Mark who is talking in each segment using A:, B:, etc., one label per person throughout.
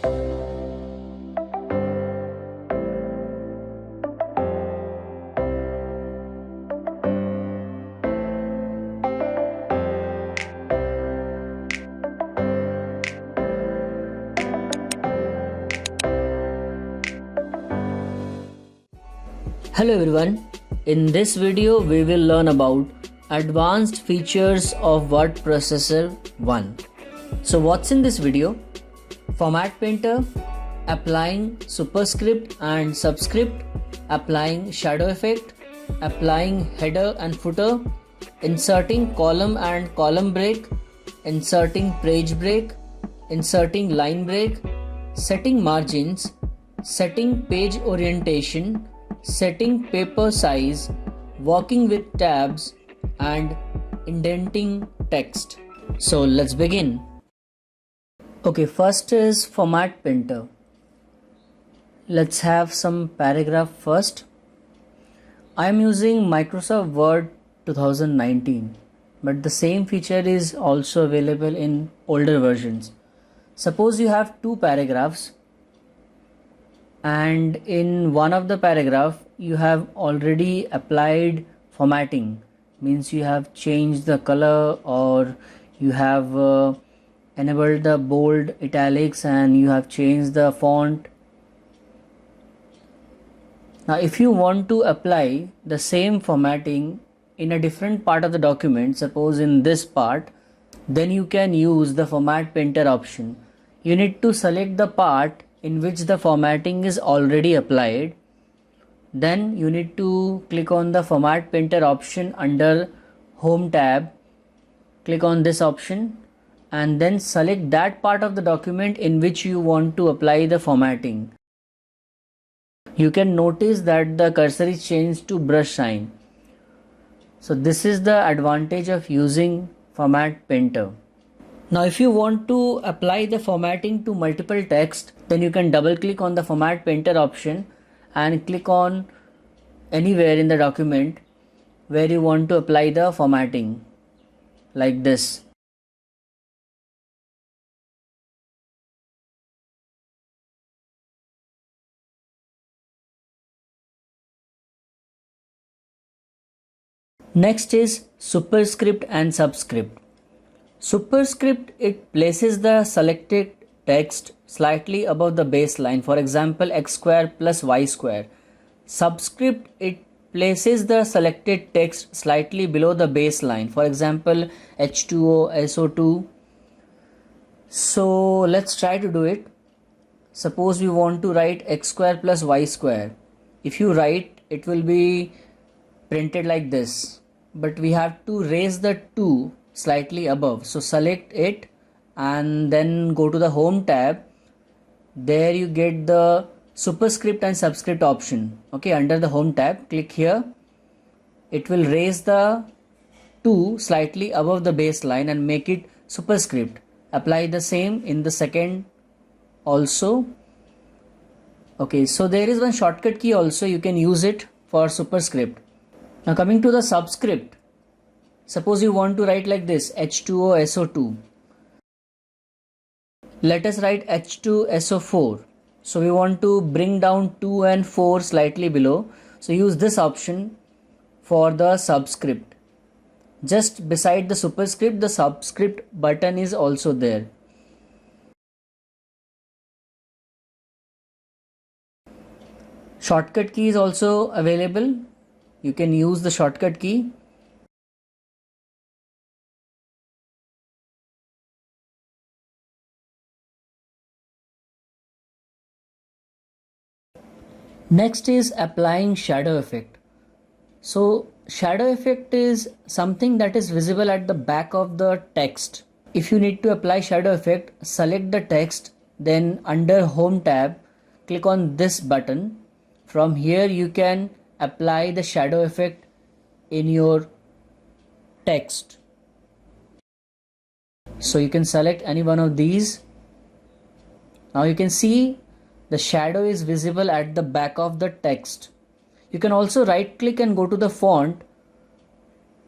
A: Hello everyone, in this video we will learn about advanced features of Word Processor 1. So what's in this video? Format Painter, applying superscript and subscript, applying shadow effect, applying header and footer, inserting column and column break, inserting page break, inserting line break, setting margins, setting page orientation, setting paper size, working with tabs, and indenting text. So let's begin. Okay, first is Format Painter. Let's have some paragraph first. I am using Microsoft Word 2019, but the same feature is also available in older versions. Suppose you have two paragraphs, and in one of the paragraph you have already applied formatting, means you have changed the color or you have enabled the bold italics and you have changed the font. Now if you want to apply the same formatting in a different part of the document, suppose in this part, then you can use the Format Painter option. You need to select the part in which the formatting is already applied. Then you need to click on the Format Painter option under Home tab. Click on this option and then select that part of the document in which you want to apply the formatting. You can notice that the cursor is changed to brush sign. So this is the advantage of using Format Painter. Now if you want to apply the formatting to multiple text, then you can double click on the Format Painter option and click on anywhere in the document where you want to apply the formatting, like this. Next is superscript and subscript. Superscript, it places the selected text slightly above the baseline, for example x square plus y square. Subscript, it places the selected text slightly below the baseline, for example H2O, SO2. So let's try to do it. Suppose we want to write x square plus y square. If you write, it will be printed like this, but we have to raise the 2 slightly above. So select it and then go to the Home tab. There you get the superscript and subscript option. Okay, under the Home tab, click here. It will raise the 2 slightly above the baseline and make it superscript. Apply the same in the second also. Okay, so there is one shortcut key also, you can use it for superscript. Now coming to the subscript. Suppose you want to write like this, H2O SO2. Let us write H2SO4. So we want to bring down 2 and 4 slightly below. So use this option for the subscript. Just beside the superscript, the subscript button is also there. Shortcut key is also available. You can use the shortcut key. Next is applying shadow effect. So shadow effect is something that is visible at the back of the text. If you need to apply shadow effect, select the text, then under Home tab, click on this button. From here you can apply the shadow effect in your text. So you can select any one of these. Now you can see the shadow is visible at the back of the text. You can also right click and go to the font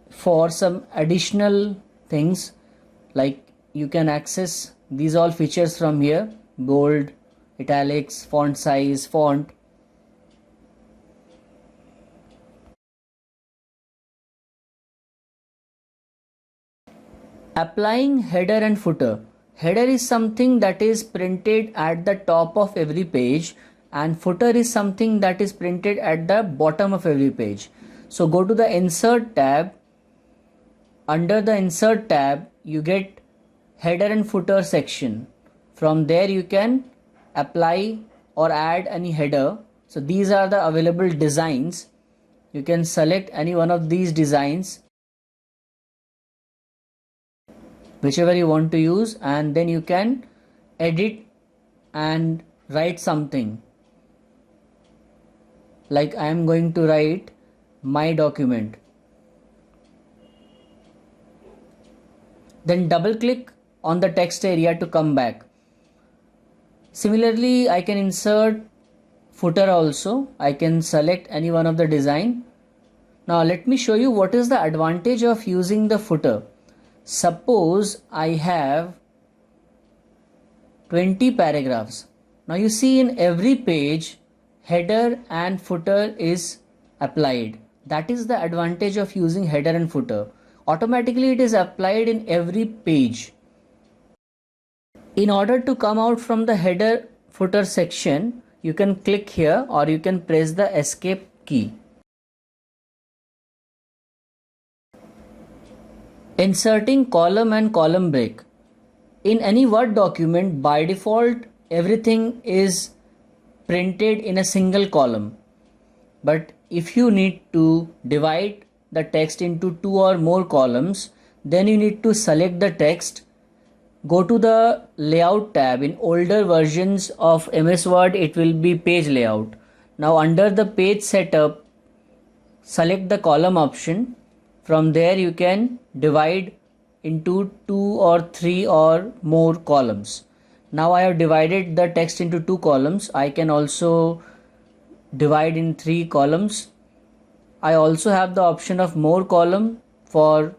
A: for some additional things, like you can access these all features from here: bold, italics, font size, font. Applying header and footer. Header is something that is printed at the top of every page, and footer is something that is printed at the bottom of every page. So go to the insert tab. Under the insert tab, you get header and footer section. From there you can apply or add any header. So these are the available designs. You can select any one of these designs, whichever you want to use, and then you can edit and write something. Like I am going to write my document. Then double click on the text area to come back. Similarly, I can insert footer also. I can select any one of the design. Now let me show you what is the advantage of using the footer. Suppose I have 20 paragraphs. Now you see in every page header and footer is applied. That is the advantage of using header and footer. Automatically it is applied in every page. In order to come out from the header footer section, you can click here or you can press the escape key. Inserting column and column break. In any Word document, by default, everything is printed in a single column. But if you need to divide the text into 2 or more columns, then you need to select the text. Go to the layout tab. In older versions of MS Word, it will be page layout. Now under the page setup, select the column option. From there you can divide into 2 or 3 or more columns. Now I have divided the text into 2 columns. I can also divide in 3 columns. I also have the option of more column. For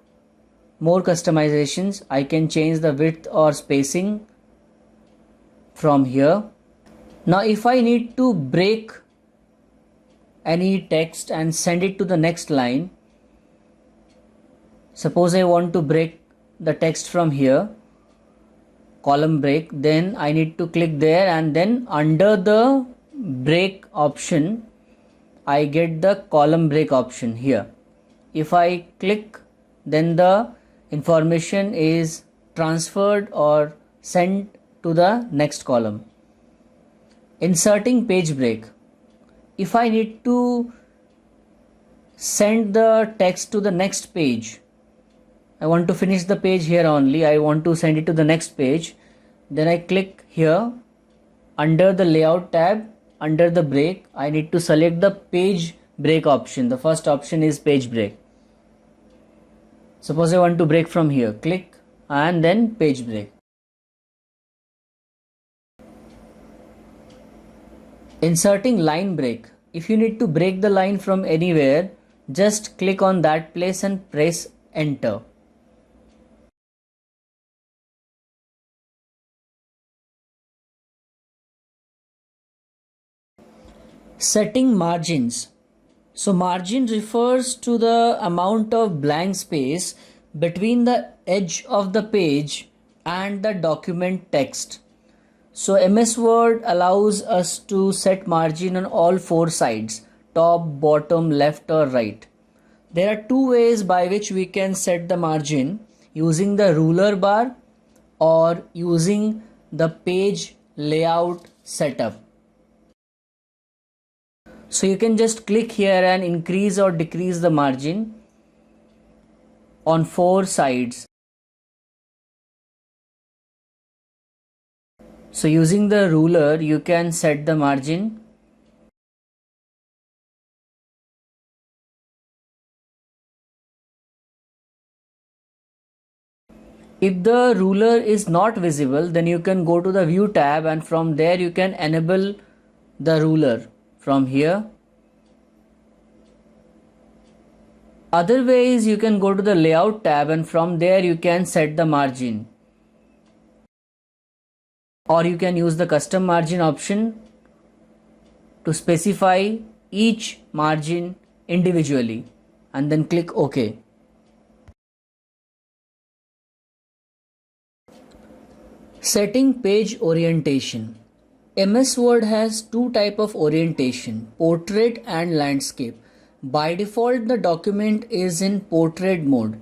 A: more customizations, I can change the width or spacing from here. Now if I need to break any text and send it to the next line, suppose I want to break the text from here, column break, then I need to click there, and then under the break option I get the column break option here. If I click, then the information is transferred or sent to the next column. Inserting page break. If I need to send the text to the next page, I want to finish the page here only, I want to send it to the next page, then I click here. Under the layout tab, under the break, I need to select the page break option. The first option is page break. Suppose I want to break from here, click and then page break. Inserting line break. If you need to break the line from anywhere, just click on that place and press enter. Setting margins. So margin refers to the amount of blank space between the edge of the page and the document text. So MS Word allows us to set margin on all 4 sides, top, bottom, left or right. There are 2 ways by which we can set the margin: using the ruler bar or using the page layout setup. So you can just click here and increase or decrease the margin on 4 sides. So using the ruler, you can set the margin. If the ruler is not visible, then you can go to the view tab, and from there you can enable the ruler from here. Other way is you can go to the layout tab, and from there you can set the margin. or you can use the custom margin option to specify each margin individually and then click OK. Setting page orientation. MS Word has two types of orientation, portrait and landscape. By default, the document is in portrait mode.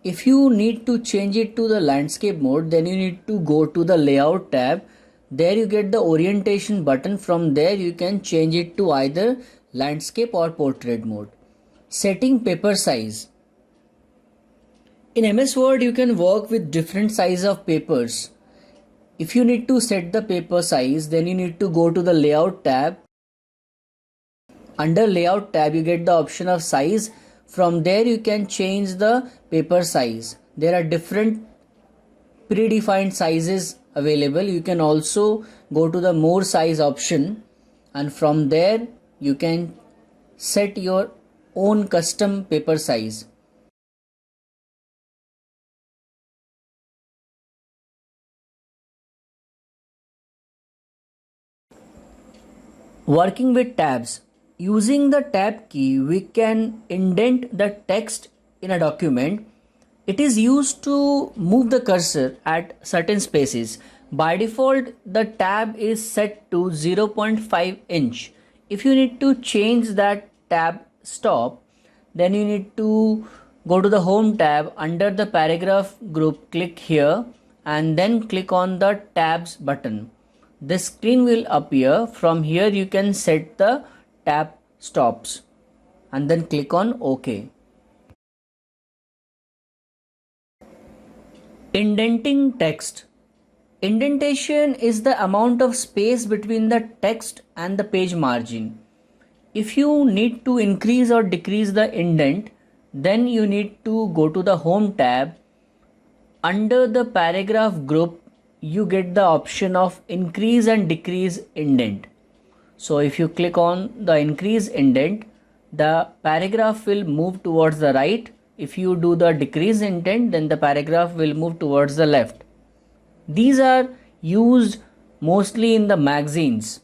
A: If you need to change it to the landscape mode, then you need to go to the layout tab. There you get the orientation button. From there you can change it to either landscape or portrait mode. Setting paper size. In MS Word you can work with different size of papers. If you need to set the paper size, then you need to go to the layout tab. Under layout tab you get the option of size. From there you can change the paper size. There are different predefined sizes available. You can also go to the more size option, and from there you can set your own custom paper size. Working with tabs. Using the tab key, we can indent the text in a document. It is used to move the cursor at certain spaces. By default, the tab is set to 0.5 inch. If you need to change that tab stop, then you need to go to the home tab. Under the paragraph group, click here and then click on the tabs button. This screen will appear. From here you can set the tab stops and then click on OK. Indenting text. Indentation is the amount of space between the text and the page margin. If you need to increase or decrease the indent, then you need to go to the home tab. Under the paragraph group, you get the option of increase and decrease indent. So if you click on the increase indent, the paragraph will move towards the right. If you do the decrease indent, then the paragraph will move towards the left. These are used mostly in the magazines.